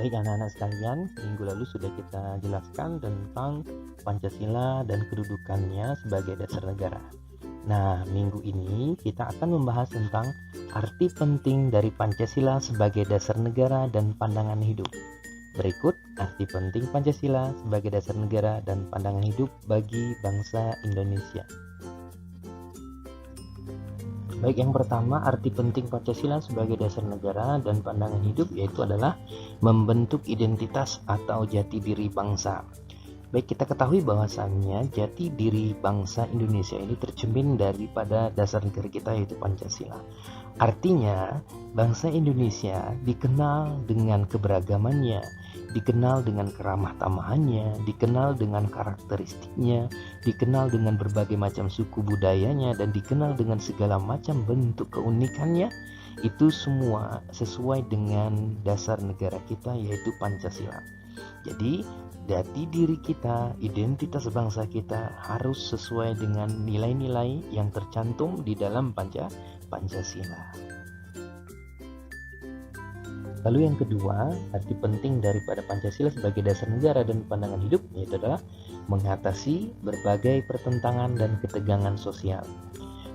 Baik anak-anak sekalian, minggu lalu sudah kita jelaskan tentang Pancasila dan kedudukannya sebagai dasar negara. Nah, minggu ini kita akan membahas tentang arti penting dari Pancasila sebagai dasar negara dan pandangan hidup. Berikut arti penting Pancasila sebagai dasar negara dan pandangan hidup bagi bangsa Indonesia. Baik, yang pertama, arti penting Pancasila sebagai dasar negara dan pandangan hidup yaitu adalah membentuk identitas atau jati diri bangsa. Baik, kita ketahui bahwasannya jati diri bangsa Indonesia ini tercermin daripada dasar negara kita yaitu Pancasila. Artinya, bangsa Indonesia dikenal dengan keberagamannya, dikenal dengan keramah tamahannya, dikenal dengan karakteristiknya, dikenal dengan berbagai macam suku budayanya, dan dikenal dengan segala macam bentuk keunikannya. Itu semua sesuai dengan dasar negara kita yaitu Pancasila. Jadi jati diri kita, identitas bangsa kita harus sesuai dengan nilai-nilai yang tercantum di dalam Pancasila. Lalu yang kedua, arti penting daripada Pancasila sebagai dasar negara dan pandangan hidup yaitu adalah mengatasi berbagai pertentangan dan ketegangan sosial.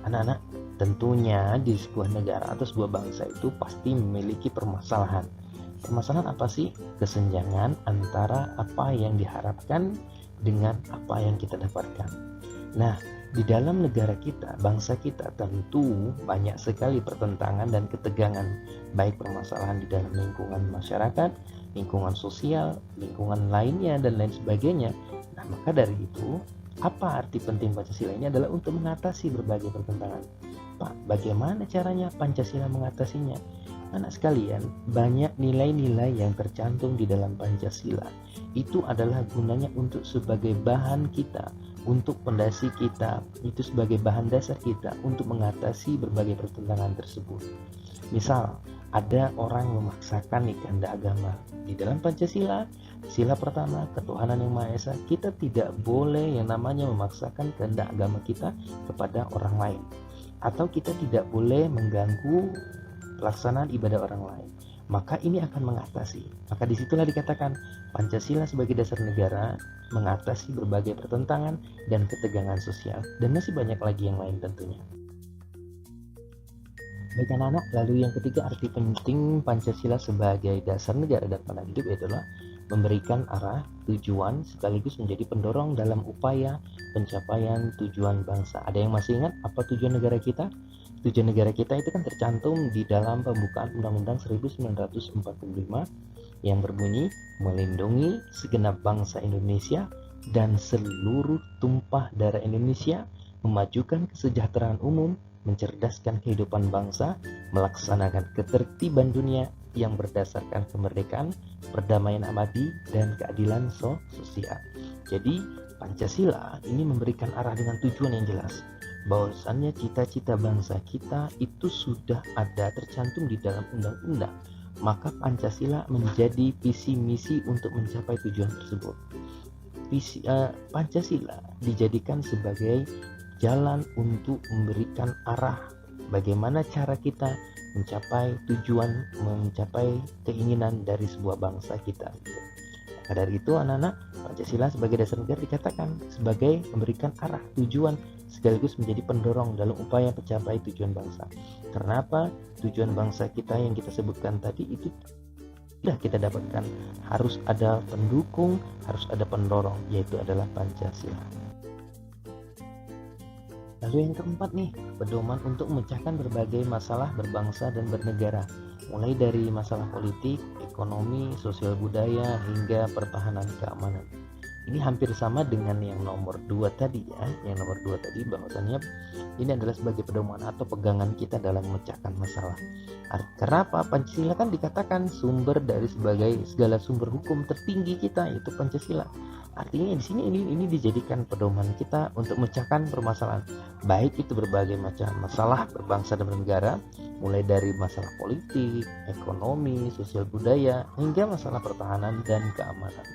Anak-anak, tentunya di sebuah negara atau sebuah bangsa itu pasti memiliki permasalahan. Permasalahan apa sih? Kesenjangan antara apa yang diharapkan dengan apa yang kita dapatkan. Nah, di dalam negara kita, bangsa kita tentu banyak sekali pertentangan dan ketegangan, baik permasalahan di dalam lingkungan masyarakat, lingkungan sosial, lingkungan lainnya, dan lain sebagainya. Nah, maka dari itu, apa arti penting Pancasila ini adalah untuk mengatasi berbagai pertentangan. Pak, bagaimana caranya Pancasila mengatasinya? Anak sekalian, banyak nilai-nilai yang tercantum di dalam Pancasila. Itu adalah gunanya untuk sebagai bahan kita, untuk pondasi kita, itu sebagai bahan dasar kita untuk mengatasi berbagai pertentangan tersebut. Misal, ada orang memaksakan kehendak agama. Di dalam Pancasila, sila pertama, ketuhanan yang Maha Esa, kita tidak boleh yang namanya memaksakan kehendak agama kita kepada orang lain. Atau kita tidak boleh mengganggu pelaksanaan ibadah orang lain. Maka ini akan mengatasi. Maka disitulah dikatakan Pancasila sebagai dasar negara mengatasi berbagai pertentangan dan ketegangan sosial, dan masih banyak lagi yang lain tentunya. Baik anak-anak, lalu yang ketiga, arti penting Pancasila sebagai dasar negara dan pandangan hidup adalah memberikan arah, tujuan, sekaligus menjadi pendorong dalam upaya pencapaian tujuan bangsa. Ada yang masih ingat apa tujuan negara kita? Tujuan negara kita itu kan tercantum di dalam pembukaan Undang-Undang 1945 yang berbunyi melindungi segenap bangsa Indonesia dan seluruh tumpah darah Indonesia, memajukan kesejahteraan umum, mencerdaskan kehidupan bangsa, melaksanakan ketertiban dunia yang berdasarkan kemerdekaan, perdamaian abadi, dan keadilan sosial. Jadi Pancasila ini memberikan arah dengan tujuan yang jelas, bahwasannya cita-cita bangsa kita itu sudah ada tercantum di dalam undang-undang. Maka Pancasila menjadi visi misi untuk mencapai tujuan tersebut. Pancasila dijadikan sebagai jalan untuk memberikan arah bagaimana cara kita mencapai tujuan, mencapai keinginan dari sebuah bangsa kita. Maka dari itu anak-anak, Pancasila sebagai dasar negara dikatakan sebagai memberikan arah, tujuan, sekaligus menjadi pendorong dalam upaya mencapai tujuan bangsa. Karena apa? Tujuan bangsa kita yang kita sebutkan tadi itu tidak kita dapatkan. Harus ada pendukung, harus ada pendorong, yaitu adalah Pancasila. Lalu yang keempat nih, pedoman untuk memecahkan berbagai masalah berbangsa dan bernegara, mulai dari masalah politik, ekonomi, sosial budaya, hingga pertahanan keamanan. Ini hampir sama dengan yang nomor 2 tadi ya. Yang nomor 2 tadi bahwasannya ini adalah sebagai pedoman atau pegangan kita dalam memecahkan masalah. Karena apa? Pancasila kan dikatakan sumber dari segala sumber hukum tertinggi kita, yaitu Pancasila. Artinya di sini ini dijadikan pedoman kita untuk memecahkan permasalahan, baik itu berbagai macam masalah berbangsa dan bernegara, mulai dari masalah politik, ekonomi, sosial budaya, hingga masalah pertahanan dan keamanan.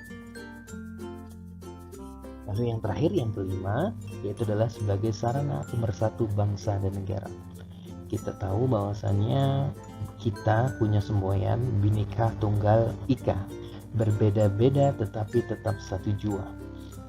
Lalu yang terakhir, yang kelima, yaitu adalah sebagai sarana pemersatu bangsa dan negara. Kita tahu bahwasannya Kita punya semboyan Bhinneka Tunggal Ika, berbeda-beda tetapi tetap satu jua.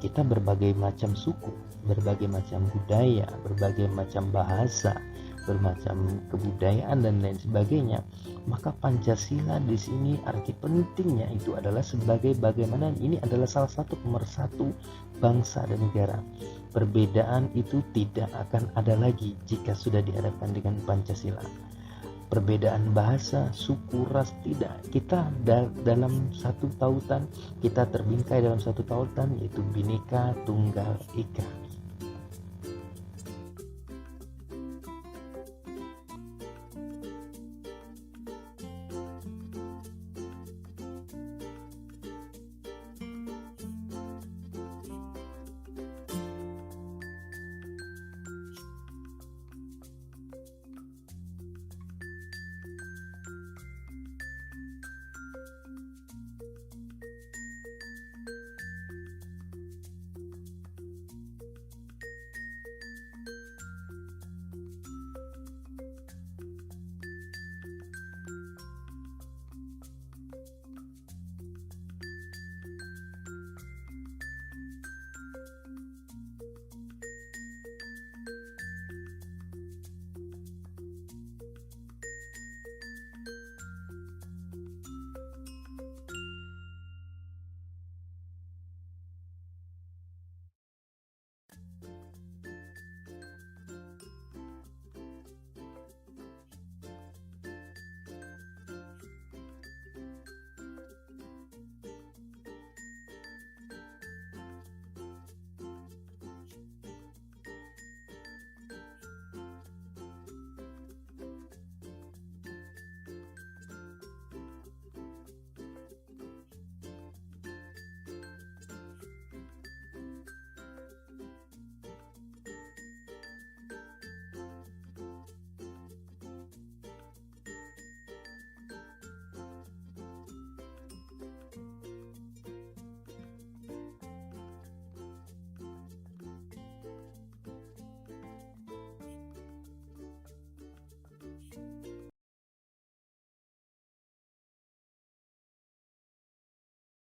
Kita berbagai macam suku, berbagai macam budaya, berbagai macam bahasa, bermacam kebudayaan dan lain sebagainya. Maka Pancasila di sini arti pentingnya itu adalah sebagai bagaimana ini adalah salah satu pemersatu bangsa dan negara. Perbedaan itu tidak akan ada lagi jika sudah dihadapkan dengan Pancasila. Perbedaan bahasa, suku, ras tidak. Kita dalam satu tautan, kita terbingkai dalam satu tautan, yaitu Bhinneka Tunggal Ika.